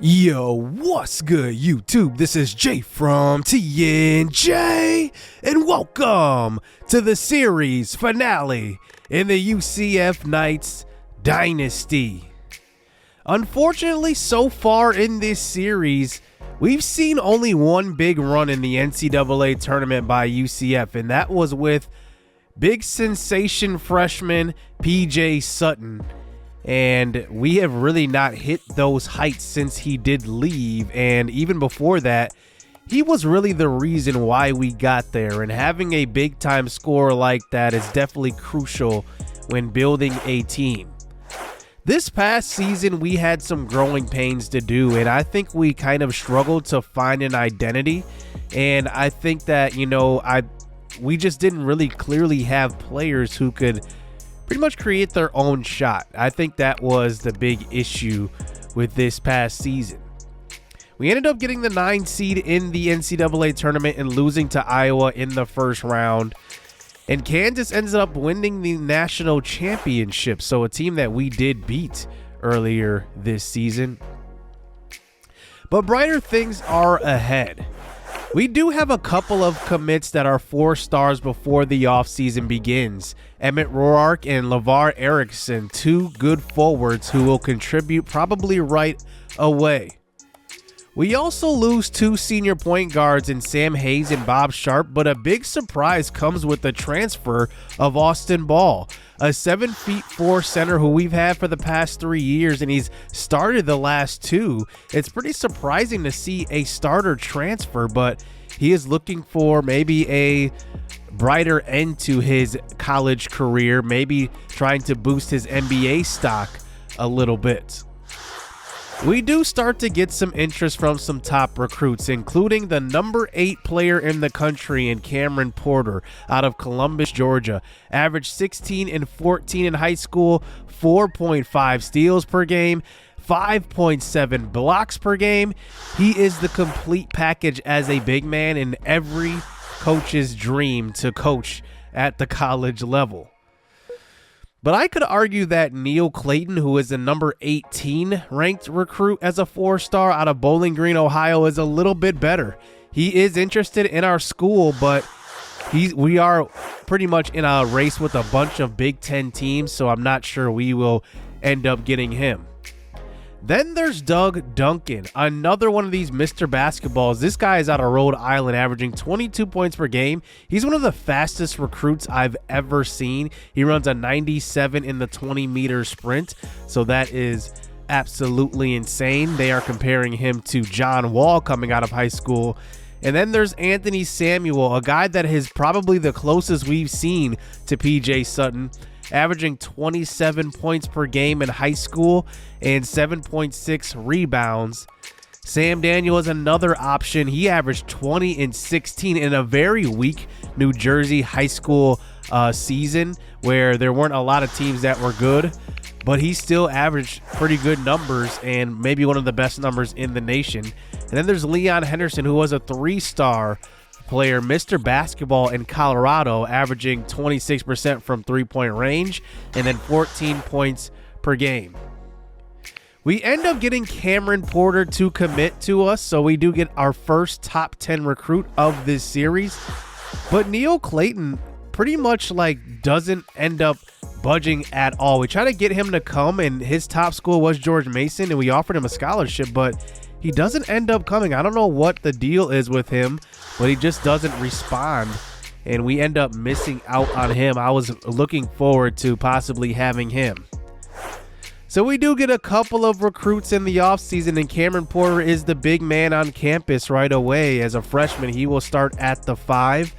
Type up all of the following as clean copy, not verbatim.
Yo, what's good, YouTube? This is Jay from TNJ, and welcome to the series finale in the UCF Knights Dynasty. Unfortunately, so far in this series, we've seen only one big run in the NCAA tournament by UCF, and that was with big sensation freshman PJ Sutton. And we have really not hit those heights since he did leave. And even before that, he was really the reason why we got there. And having a big time scorer like that is definitely crucial when building a team. This past season, we had some growing pains to do. And I think we kind of struggled to find an identity. And I think that, we just didn't really clearly have players who could pretty much create their own shot. I think that was the big issue with this past season. We ended up getting the 9 seed in the NCAA tournament and losing to Iowa in the first round. And Kansas ended up winning the national championship, so a team that we did beat earlier this season. But brighter things are ahead. We do have a couple of commits that are 4 stars before the offseason begins. Emmett Roark and LeVar Erickson, 2 good forwards who will contribute probably right away. We also lose 2 senior point guards in Sam Hayes and Bob Sharp, but a big surprise comes with the transfer of Austin Ball, a 7'4" center who we've had for the past 3 years, and he's started the last 2. It's pretty surprising to see a starter transfer, but he is looking for maybe a brighter end to his college career, maybe trying to boost his NBA stock a little bit. We do start to get some interest from some top recruits, including the number 8 player in the country in Cameron Porter out of Columbus, Georgia. Averaged 16 and 14 in high school, 4.5 steals per game, 5.7 blocks per game. He is the complete package as a big man and every coach's dream to coach at the college level. But I could argue that Neil Clayton, who is the number 18 ranked recruit as a 4-star out of Bowling Green, Ohio, is a little bit better. He is interested in our school, but we are pretty much in a race with a bunch of Big Ten teams, so I'm not sure we will end up getting him. Then there's Doug Duncan, another one of these Mr. Basketballs. This guy is out of Rhode Island, averaging 22 points per game. He's one of the fastest recruits I've ever seen. He runs a 97 in the 20-meter sprint, so that is absolutely insane. They are comparing him to John Wall coming out of high school. And then there's Anthony Samuel, a guy that is probably the closest we've seen to PJ Sutton, averaging 27 points per game in high school and 7.6 rebounds. Sam Daniel is another option. He averaged 20 and 16 in a very weak New Jersey high school season where there weren't a lot of teams that were good, but he still averaged pretty good numbers and maybe one of the best numbers in the nation. And then there's Leon Henderson, who was a 3-star player, Mr. Basketball in Colorado, averaging 26% from 3-point range and then 14 points per game. We end up getting Cameron Porter to commit to us, so we do get our first top 10 recruit of this series. But Neil Clayton pretty much doesn't end up budging at all. We try to get him to come, and his top school was George Mason, and we offered him a scholarship, but he doesn't end up coming. I don't know what the deal is with him, but he just doesn't respond, and we end up missing out on him. I was looking forward to possibly having him. So we do get a couple of recruits in the offseason, and Cameron Porter is the big man on campus right away. As a freshman, he will start at the 5.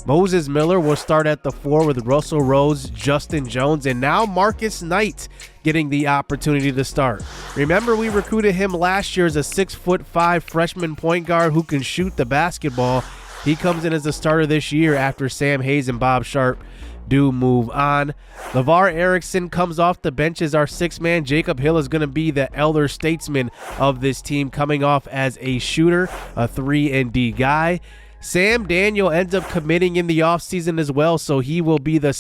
Moses Miller will start at the 4 with Russell Rose, Justin Jones, and now Marcus Knight getting the opportunity to start. Remember, we recruited him last year as a 6'5" freshman point guard who can shoot the basketball. He comes in as a starter this year after Sam Hayes and Bob Sharp do move on. LeVar Erickson comes off the bench as our 6th man. Jacob Hill is going to be the elder statesman of this team, coming off as a shooter, a 3-and-D guy. Sam Daniel ends up committing in the offseason as well, so he will be the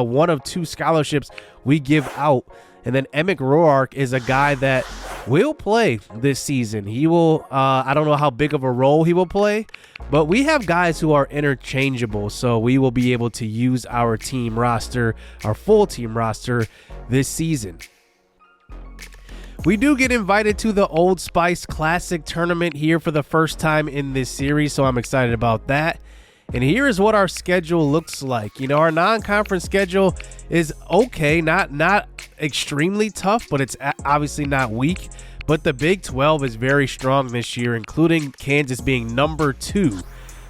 one of 2 scholarships we give out And then Emmett Roark is a guy that will play this season. He will, I don't know how big of a role he will play, but we have guys who are interchangeable. So we will be able to use our team roster, our full team roster this season. We do get invited to the Old Spice Classic tournament here for the first time in this series, so I'm excited about that. And here is what our schedule looks like. You know, our non-conference schedule is okay, not extremely tough, but it's obviously not weak. But the Big 12 is very strong this year, including Kansas being number 2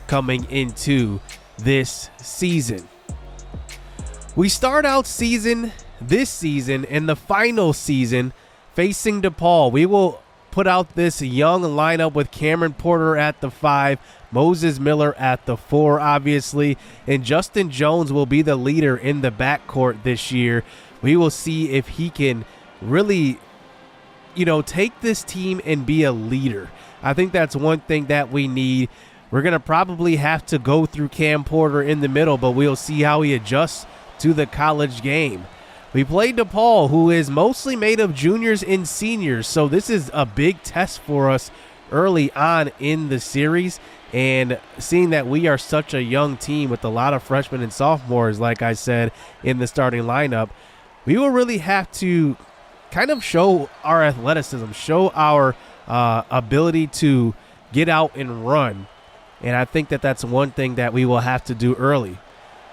coming into this season. We start out this season in the final season facing DePaul. We will put out this young lineup with Cameron Porter at the 5, Moses Miller at the 4, obviously, and Justin Jones will be the leader in the backcourt this year. We will see if he can really, take this team and be a leader. I think that's one thing that we need. We're going to probably have to go through Cam Porter in the middle, but we'll see how he adjusts to the college game. We played DePaul, who is mostly made of juniors and seniors, so this is a big test for us early on in the series. And seeing that we are such a young team with a lot of freshmen and sophomores, like I said, in the starting lineup, we will really have to kind of show our athleticism, show our ability to get out and run. And I think that that's one thing that we will have to do early.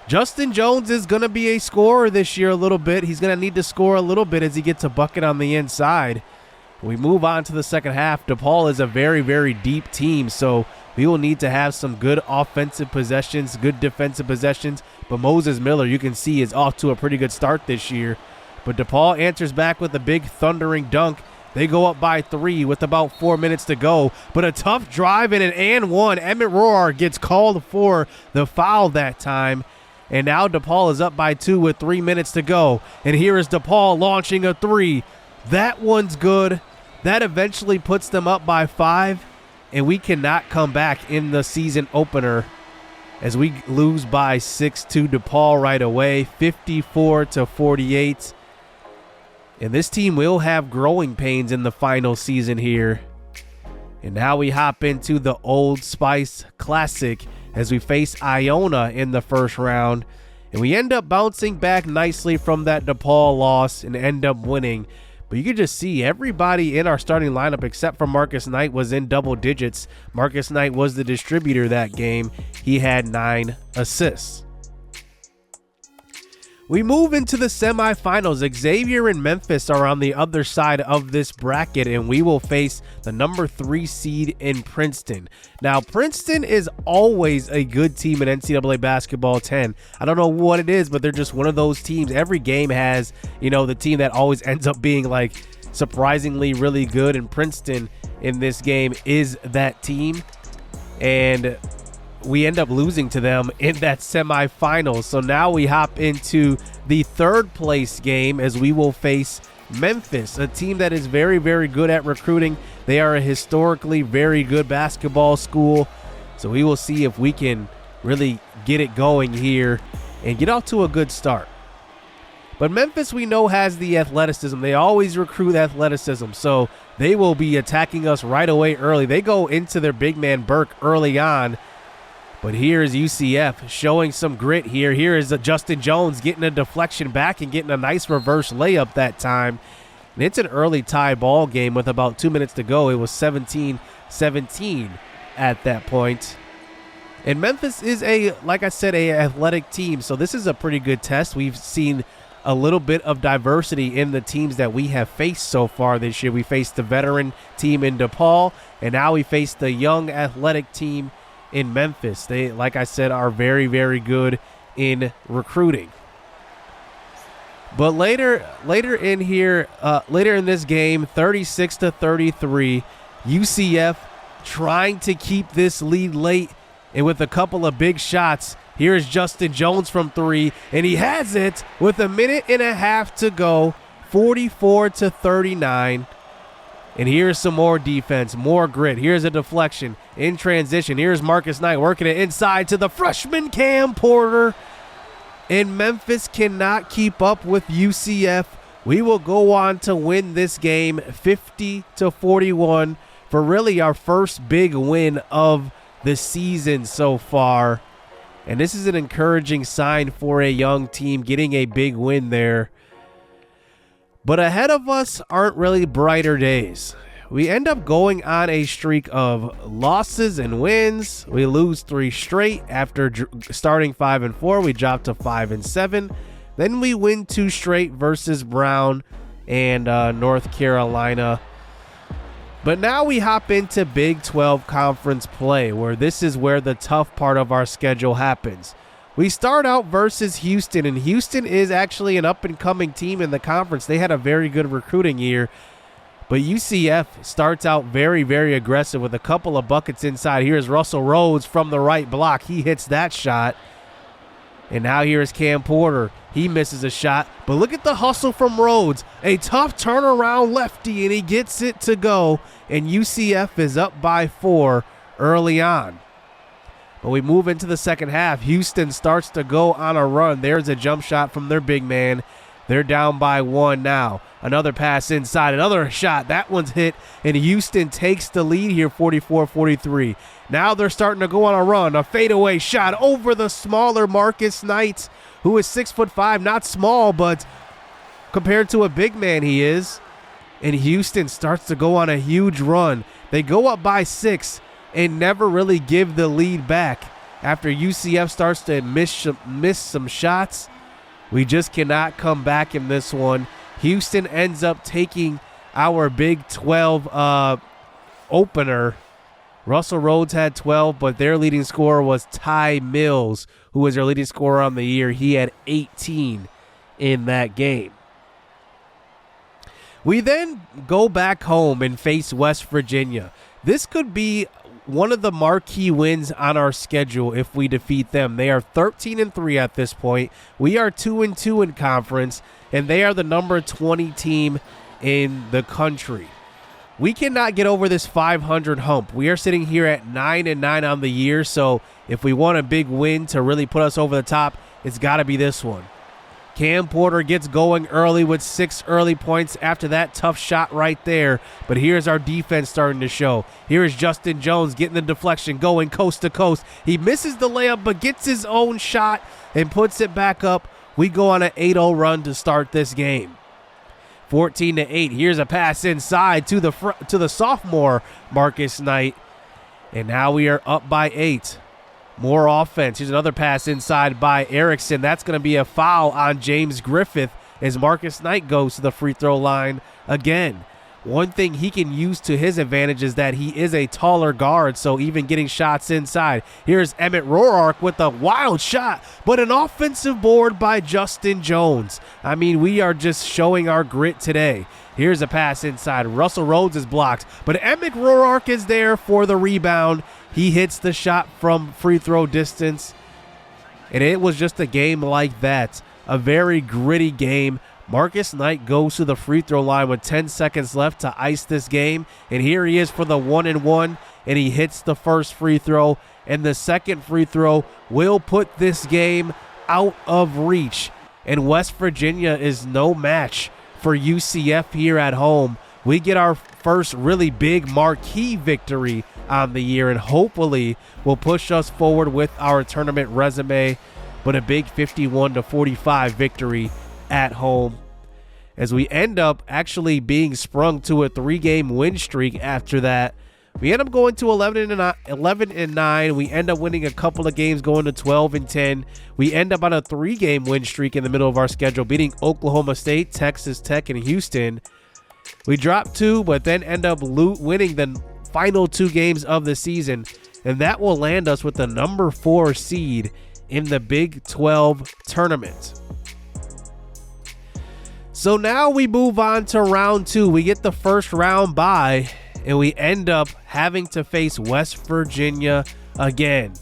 Justin Jones is going to be a scorer this year a little bit. He's going to need to score a little bit as he gets a bucket on the inside. We move on to the second half. DePaul is a very, very deep team, so we will need to have some good offensive possessions, good defensive possessions. But Moses Miller, you can see, is off to a pretty good start this year. But DePaul answers back with a big thundering dunk. They go up by 3 with about 4 minutes to go. But a tough drive and an and one. Emmett Roark gets called for the foul that time. And now DePaul is up by 2 with 3 minutes to go. And here is DePaul launching a 3. That one's good. That eventually puts them up by 5. And we cannot come back in the season opener as we lose by 6 to DePaul right away, 54-48. And this team will have growing pains in the final season here. And now we hop into the Old Spice Classic as we face Iona in the first round. And we end up bouncing back nicely from that DePaul loss and end up winning. But you can just see everybody in our starting lineup except for Marcus Knight was in double digits. Marcus Knight was the distributor that game. He had 9 assists. We move into the semifinals. Xavier and Memphis are on the other side of this bracket, and we will face the number 3 seed in Princeton. Now, Princeton is always a good team in NCAA basketball 10. I don't know what it is, but they're just one of those teams. Every game has, the team that always ends up being like surprisingly really good, and Princeton in this game is that team. And we end up losing to them in that semifinal. So now we hop into the third place game as we will face Memphis, a team that is very, very good at recruiting. They are a historically very good basketball school. So we will see if we can really get it going here and get off to a good start. But Memphis, we know, has the athleticism. They always recruit athleticism. So they will be attacking us right away early. They go into their big man Burke early on. But here is UCF showing some grit here. Here is Justin Jones getting a deflection back and getting a nice reverse layup that time. And it's an early tie ball game with about 2 minutes to go. It was 17-17 at that point. And Memphis is like I said, a athletic team. So this is a pretty good test. We've seen a little bit of diversity in the teams that we have faced so far this year. We faced the veteran team in DePaul, and now we face the young athletic team in Memphis. They, like I said, are very, very good in recruiting. But later in this game, 36-33, UCF trying to keep this lead late, and with a couple of big shots. Here is Justin Jones from 3, and he has it with a minute and a half to go, 44-39. And here's some more defense, more grit. Here's a deflection in transition. Here's Marcus Knight working it inside to the freshman Cam Porter. And Memphis cannot keep up with UCF we will go on to win this game 50-41 for really our first big win of the season so far. And this is an encouraging sign for a young team getting a big win there. But ahead of us aren't really brighter days. We end up going on a streak of losses and wins. We lose 3 straight after starting 5-4. We drop to 5-7. Then we win 2 straight versus Brown and North Carolina. But now we hop into Big 12 conference play, where this is where the tough part of our schedule happens. We start out versus Houston, and Houston is actually an up-and-coming team in the conference. They had a very good recruiting year, but UCF starts out very, very aggressive with a couple of buckets inside. Here's Russell Rhodes from the right block. He hits that shot. And now here's Cam Porter. He misses a shot, but look at the hustle from Rhodes. A tough turnaround lefty, and he gets it to go, and UCF is up by 4 early on. But we move into the second half. Houston starts to go on a run. There's a jump shot from their big man. They're down by 1 now. Another pass inside, another shot. That one's hit, and Houston takes the lead here, 44-43. Now they're starting to go on a run. A fadeaway shot over the smaller Marcus Knight, who is 6'5", not small, but compared to a big man he is. And Houston starts to go on a huge run. They go up by 6 and never really give the lead back. After UCF starts to miss some shots, we just cannot come back in this one. Houston ends up taking our Big 12 opener. Russell Rhodes had 12, but their leading scorer was Ty Mills, who was their leading scorer on the year. He had 18 in that game. We then go back home and face West Virginia. This could be one of the marquee wins on our schedule if we defeat them. They are 13-3 at this point. We are 2-2 in conference, and they are the number 20 team in the country. We cannot get over this 500 hump. We are sitting here at 9-9 on the year, so if we want a big win to really put us over the top, it's got to be this one. Cam Porter gets going early with 6 early points after that tough shot right there. But here's our defense starting to show. Here is Justin Jones getting the deflection, going coast to coast. He misses the layup but gets his own shot and puts it back up. We go on an 8-0 run to start this game. 14-8. Here's a pass inside to the sophomore Marcus Knight. And now we are up by 8. More offense. Here's another pass inside by Erickson. That's going to be a foul on James Griffith as Marcus Knight goes to the free throw line again. One thing he can use to his advantage is that he is a taller guard, so even getting shots inside. Here's Emmett Roark with a wild shot, but an offensive board by Justin Jones. I mean, we are just showing our grit today. Here's a pass inside. Russell Rhodes is blocked, but Emmett Roark is there for the rebound. He hits the shot from free throw distance, and it was just a game like that. A very gritty game. Marcus Knight goes to the free throw line with 10 seconds left to ice this game, and here he is for the 1-and-1, and he hits the first free throw, and the second free throw will put this game out of reach, and West Virginia is no match for UCF here at home. We get our first really big marquee victory on the year, and hopefully will push us forward with our tournament resume, but a big 51-45 victory at home, as we end up actually being sprung to a 3-game win streak after that. We end up going to 11-9. We end up winning a couple of games, going to 12-10. We end up on a 3-game win streak in the middle of our schedule, beating Oklahoma State, Texas Tech, and Houston. We drop 2, but then end up winning the final 2 games of the season, and that will land us with the number 4 seed in the Big 12 tournament. So now we move on to round 2. We get the first round bye, and we end up having to face West Virginia again.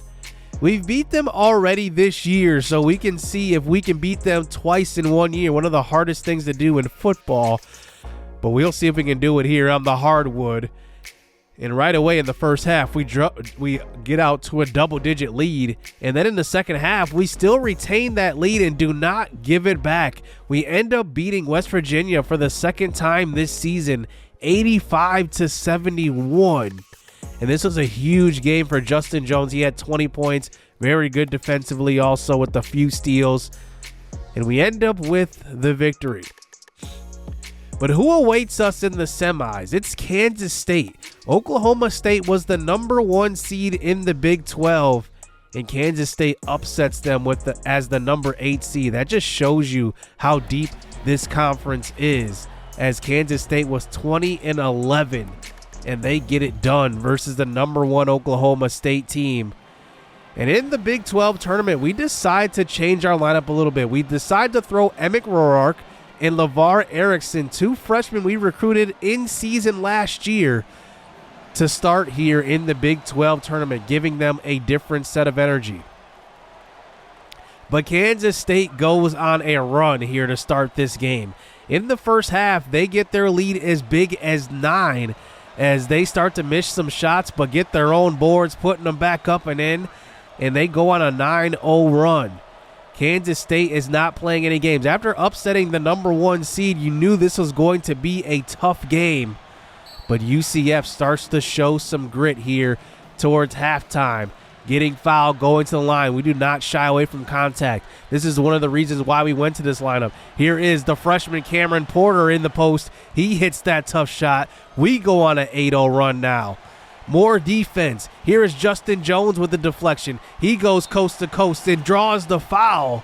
We've beat them already this year, so we can see if we can beat them twice in 1 year. One of the hardest things to do in football, but we'll see if we can do it here on the hardwood. And right away in the first half, we get out to a double-digit lead. And then in the second half, we still retain that lead and do not give it back. We end up beating West Virginia for the second time this season, 85-71. And this was a huge game for Justin Jones. He had 20 points, very good defensively also with a few steals. And we end up with the victory. But who awaits us in the semis? It's Kansas State. Oklahoma State was the #1 seed in the Big 12, and Kansas State upsets them as the #8 seed. That just shows you how deep this conference is, as Kansas State was 20-11, and they get it done versus the #1 Oklahoma State team. And in the Big 12 tournament, we decide to change our lineup a little bit. We decide to throw Emick Roark and LeVar Erickson, 2 freshmen we recruited in season last year, to start here in the Big 12 tournament, giving them a different set of energy. But Kansas State goes on a run here to start this game. In the first half, they get their lead as big as 9 as they start to miss some shots but get their own boards, putting them back up and in, and they go on a 9-0 run. Kansas State is not playing any games. After upsetting the #1 seed, you knew this was going to be a tough game. But UCF starts to show some grit here towards halftime. Getting fouled, going to the line. We do not shy away from contact. This is one of the reasons why we went to this lineup. Here is the freshman Cameron Porter in the post. He hits that tough shot. We go on an 8-0 run now. More defense. Here is Justin Jones with the deflection. He goes coast to coast and draws the foul.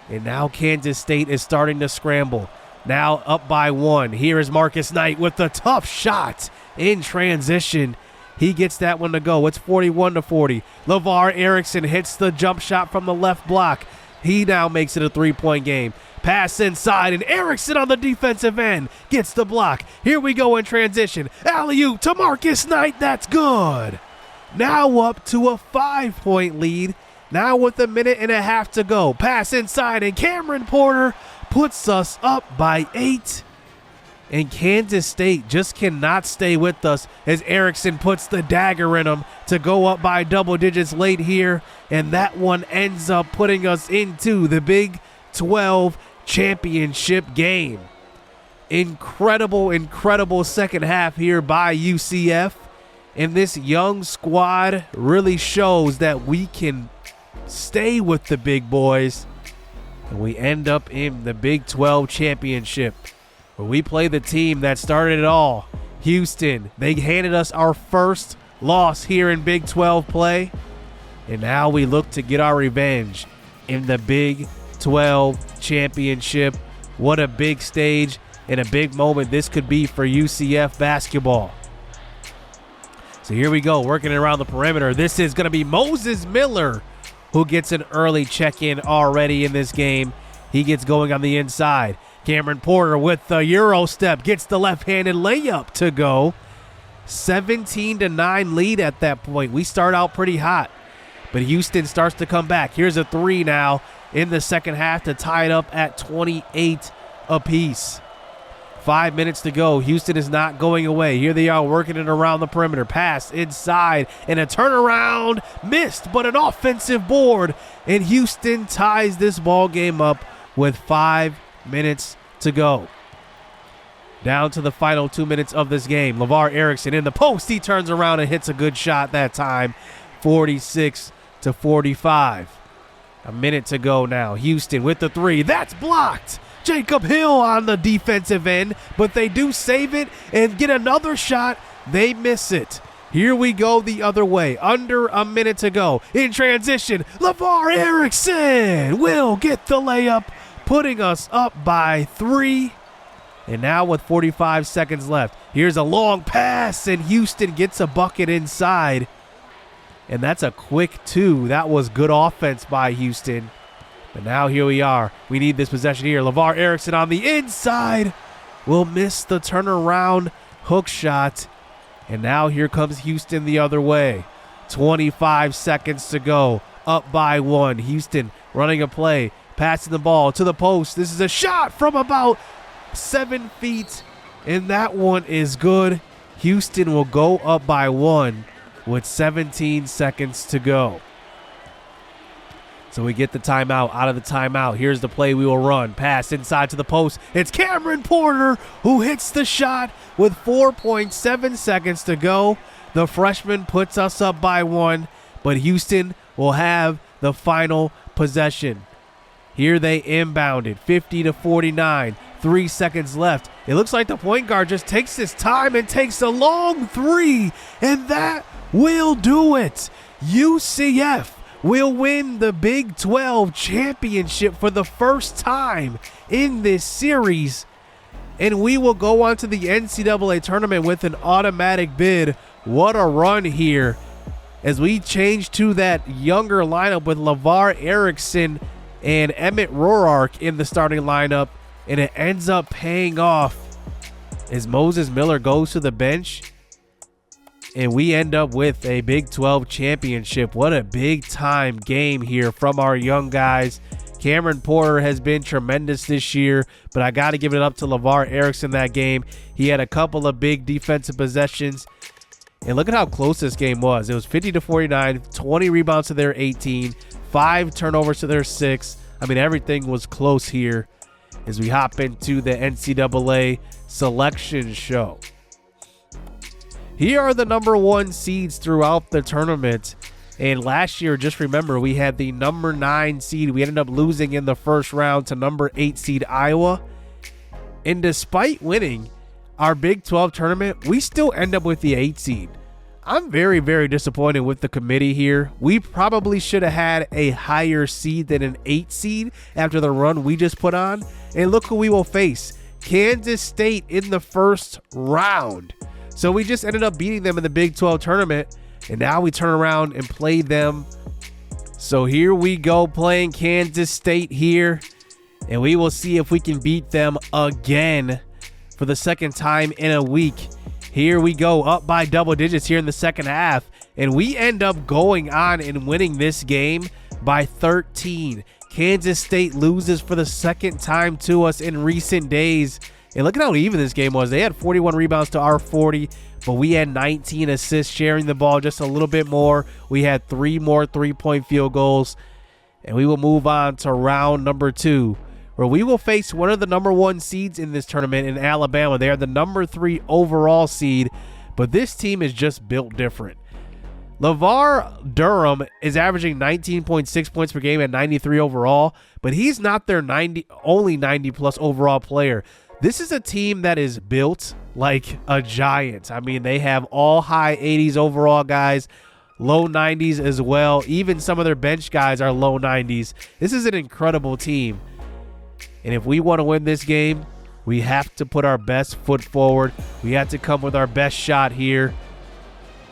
And now Kansas State is starting to scramble. Now up by 1. Here is Marcus Knight with the tough shot in transition. He gets that one to go. It's 41-40. LeVar Erickson hits the jump shot from the left block. He now makes it a 3-point game. Pass inside, and Erickson on the defensive end gets the block. Here we go in transition. Alley-oop to Marcus Knight. That's good. Now up to a 5-point lead. Now with a minute and a half to go. Pass inside, and Cameron Porter puts us up by 8. And Kansas State just cannot stay with us as Erickson puts the dagger in them to go up by double digits late here. And that one ends up putting us into the Big 12 championship game. Incredible second half here by UCF. And this young squad really shows that we can stay with the big boys. And we end up in the Big 12 championship, where we play the team that started it all, Houston. They handed us our first loss here in Big 12 play. And now we look to get our revenge in the Big 12 championship. What a big stage and a big moment this could be for UCF basketball. So here we go, working around the perimeter. This is going to be Moses Miller, who gets an early check-in already in this game. He gets going on the inside. Cameron Porter with the Euro step gets the left-handed layup to go. 17-9 lead at that point. We start out pretty hot, but Houston starts to come back. Here's a 3 now in the second half to tie it up at 28 apiece. 5 minutes to go. Houston is not going away. Here they are working it around the perimeter. Pass inside and a turnaround. Missed, but an offensive board. And Houston ties this ball game up with 5 minutes to go. Down to the final 2 minutes of this game. LeVar Erickson in the post. He turns around and hits a good shot that time. 46-45. A minute to go now. Houston with the 3. That's blocked. Jacob Hill on the defensive end, but they do save it and get another shot. They miss it. Here we go the other way. Under a minute to go. In transition, LeVar Erickson will get the layup, putting us up by 3. And now with 45 seconds left, here's a long pass, and Houston gets a bucket inside. And that's a quick 2. That was good offense by Houston. But now here we are. We need this possession here. LeVar Erickson on the inside will miss the turnaround hook shot. And now here comes Houston the other way. 25 seconds to go. Up by 1. Houston running a play. Passing the ball to the post. This is a shot from about 7 feet. And that one is good. Houston will go up by 1 with 17 seconds to go. So we get the timeout out of the timeout. Here's the play we will run. Pass inside to the post. It's Cameron Porter who hits the shot with 4.7 seconds to go. The freshman puts us up by 1, but Houston will have the final possession. Here they inbounded, 50-49, 3 seconds left. It looks like the point guard just takes his time and takes a long three, and that will do it. UCF will win the Big 12 championship for the first time in this series, and we will go on to the NCAA tournament with an automatic bid. What a run here as we change to that younger lineup with LeVar Erickson and Emmett Roark in the starting lineup, and it ends up paying off as Moses Miller goes to the bench, and we end up with a Big 12 championship. What a big time game here from our young guys. Cameron Porter has been tremendous this year, but I got to give it up to LeVar Erickson that game. He had a couple of big defensive possessions, and look at how close this game was. It was 50-49, 20 rebounds to their 18, 5 turnovers to their 6. I mean, everything was close here as we hop into the NCAA selection show. Here are the number 1 seeds throughout the tournament. And last year, just remember, we had the number 9 seed. We ended up losing in the first round to number 8 seed Iowa. And despite winning our Big 12 tournament, we still end up with the 8 seed. I'm very, very disappointed with the committee here. We probably should have had a higher seed than an 8 seed after the run we just put on. And look who we will face. Kansas State in the first round. So we just ended up beating them in the Big 12 tournament, and now we turn around and play them. So here we go playing Kansas State here, and we will see if we can beat them again for the second time in a week. Here we go, up by double digits here in the second half, and we end up going on and winning this game by 13. Kansas State loses for the second time to us in recent days. And look at how even this game was. They had 41 rebounds to our 40, but we had 19 assists, sharing the ball just a little bit more. We had 3 more three-point field goals, and we will move on to round number 2, where we will face one of the number 1 seeds in this tournament in Alabama. They are the number 3 overall seed, but this team is just built different. LeVar Durham is averaging 19.6 points per game at 93 overall, but he's not their only 90-plus overall player. This is a team that is built like a giant. I mean, they have all high 80s overall guys, low 90s as well. Even some of their bench guys are low 90s. This is an incredible team. And if we want to win this game, we have to put our best foot forward. We have to come with our best shot here.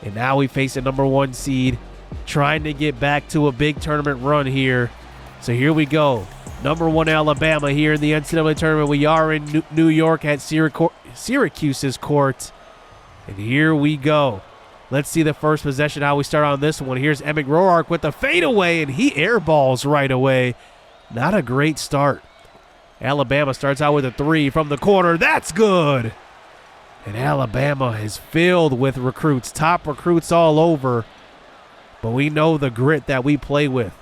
And now we face a number 1 seed trying to get back to a big tournament run here. So here we go. Number 1 Alabama here in the NCAA tournament. We are in New York at Syracuse's court. And here we go. Let's see the first possession, how we start on this one. Here's Emmett Roark with the fadeaway, and he airballs right away. Not a great start. Alabama starts out with a 3 from the corner. That's good. And Alabama is filled with recruits, top recruits all over. But we know the grit that we play with.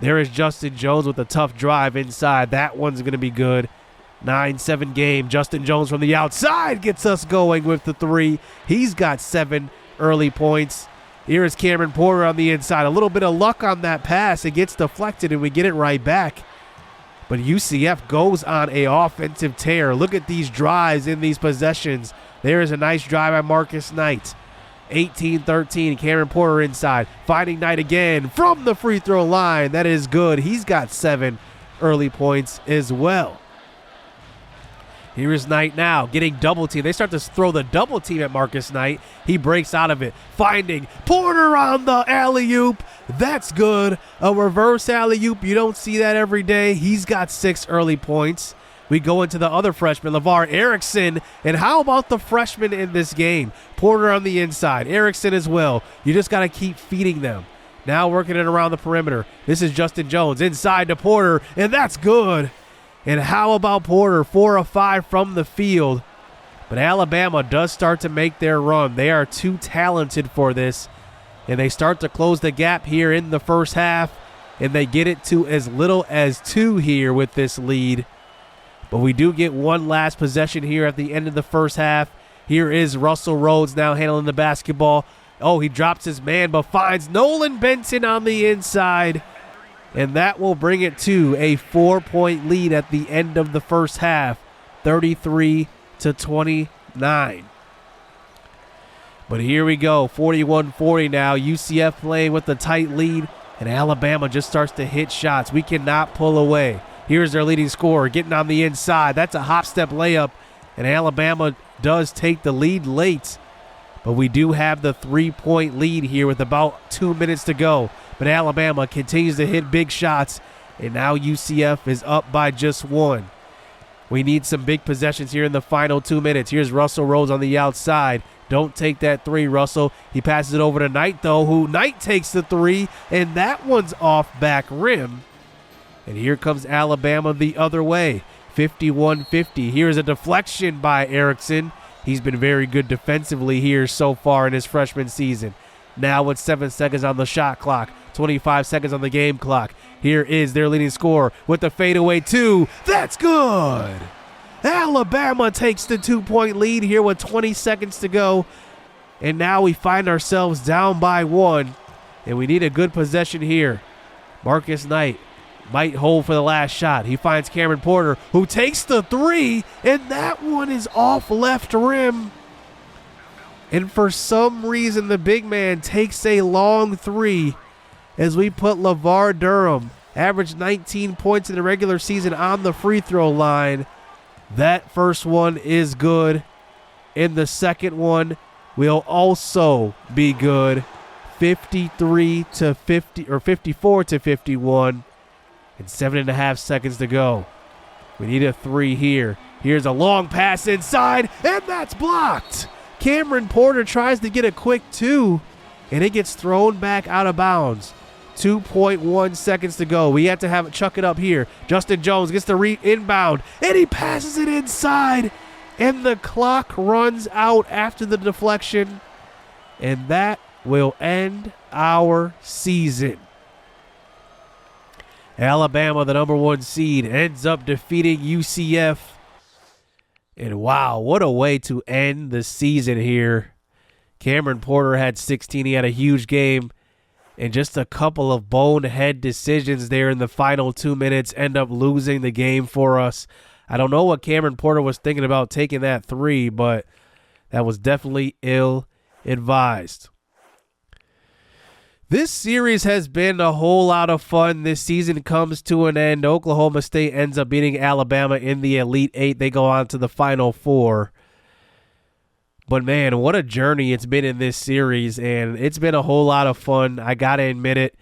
There is Justin Jones with a tough drive inside. That one's going to be good. 9-7 game. Justin Jones from the outside gets us going with the 3. He's got 7 early points. Here is Cameron Porter on the inside. A little bit of luck on that pass. It gets deflected, and we get it right back. But UCF goes on an offensive tear. Look at these drives in these possessions. There is a nice drive by Marcus Knight. 18-13, Cameron Porter inside. Finding Knight again from the free throw line. That is good. He's got 7 early points as well. Here is Knight now getting double team. They start to throw the double team at Marcus Knight. He breaks out of it. Finding Porter on the alley-oop. That's good. A reverse alley-oop. You don't see that every day. He's got 6 early points. We go into the other freshman, LeVar Erickson. And how about the freshmen in this game? Porter on the inside. Erickson as well. You just got to keep feeding them. Now working it around the perimeter. This is Justin Jones inside to Porter, and that's good. And how about Porter? 4 of 5 from the field. But Alabama does start to make their run. They are too talented for this, and they start to close the gap here in the first half, and they get it to as little as 2 here with this lead. But we do get one last possession here at the end of the first half. Here is Russell Rhodes now handling the basketball. Oh, he drops his man, but finds Nolan Benson on the inside. And that will bring it to a 4-point lead at the end of the first half, 33-29. But here we go, 41-40 now. UCF playing with the tight lead, and Alabama just starts to hit shots. We cannot pull away. Here's their leading scorer getting on the inside. That's a hop-step layup, and Alabama does take the lead late. But we do have the 3-point lead here with about 2 minutes to go. But Alabama continues to hit big shots, and now UCF is up by just 1. We need some big possessions here in the final 2 minutes. Here's Russell Rhodes on the outside. Don't take that 3, Russell. He passes it over to Knight, though, who Knight takes the 3, and that one's off back rim. And here comes Alabama the other way, 51-50. Here's a deflection by Erickson. He's been very good defensively here so far in his freshman season. Now with 7 seconds on the shot clock, 25 seconds on the game clock. Here is their leading scorer with the fadeaway 2. That's good. Alabama takes the 2-point lead here with 20 seconds to go. And now we find ourselves down by 1. And we need a good possession here. Marcus Knight might hold for the last shot. He finds Cameron Porter, who takes the 3, and that one is off left rim. And for some reason, the big man takes a long 3 as we put LeVar Durham, averaged 19 points in the regular season, on the free throw line. That first one is good. And the second one will also be good. 53-50 or 54-51. And 7.5 seconds to go. We need a 3 here. Here's a long pass inside, and that's blocked. Cameron Porter tries to get a quick 2, and it gets thrown back out of bounds. 2.1 seconds to go. We have to have it chuck it up here. Justin Jones gets the inbound, and he passes it inside, and the clock runs out after the deflection, and that will end our season. Alabama, the number 1 seed, ends up defeating UCF. And wow, what a way to end the season here. Cameron Porter had 16. He had a huge game. And just a couple of bonehead decisions there in the final 2 minutes end up losing the game for us. I don't know what Cameron Porter was thinking about taking that 3, but that was definitely ill-advised. This series has been a whole lot of fun. This season comes to an end. Oklahoma State ends up beating Alabama in the Elite 8. They go on to the Final 4. But, man, what a journey it's been in this series, and it's been a whole lot of fun. I got to admit it.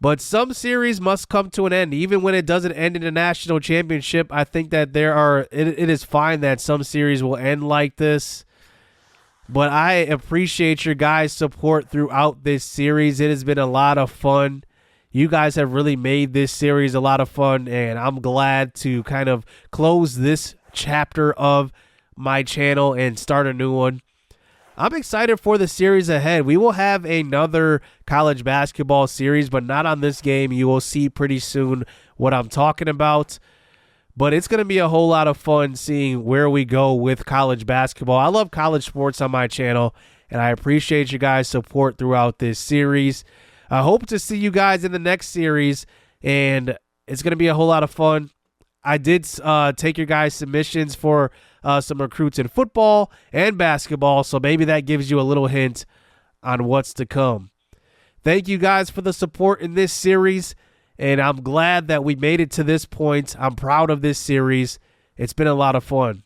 But some series must come to an end. Even when it doesn't end in a national championship, I think that it is fine that some series will end like this. But I appreciate your guys' support throughout this series. It has been a lot of fun. You guys have really made this series a lot of fun, and I'm glad to kind of close this chapter of my channel and start a new one. I'm excited for the series ahead. We will have another college basketball series, but not on this game. You will see pretty soon what I'm talking about. But it's going to be a whole lot of fun seeing where we go with college basketball. I love college sports on my channel, and I appreciate you guys' support throughout this series. I hope to see you guys in the next series, and it's going to be a whole lot of fun. I did take your guys' submissions for some recruits in football and basketball, so maybe that gives you a little hint on what's to come. Thank you guys for the support in this series. And I'm glad that we made it to this point. I'm proud of this series. It's been a lot of fun.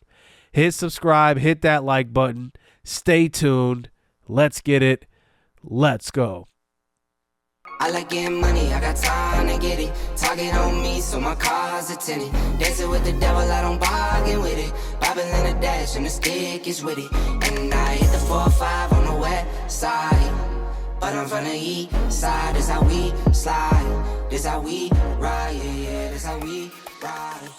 Hit subscribe. Hit that like button. Stay tuned. Let's get it. Let's go. I like getting money. I got time to get it. Target on me, so my car's a tinny. Dancing with the devil, I don't bargain with it. Bobbing in a dash, and the stick is with it. And I hit the 4-5 on the west side. But I'm from the east side, this how we slide. This how we ride, yeah, this how we ride.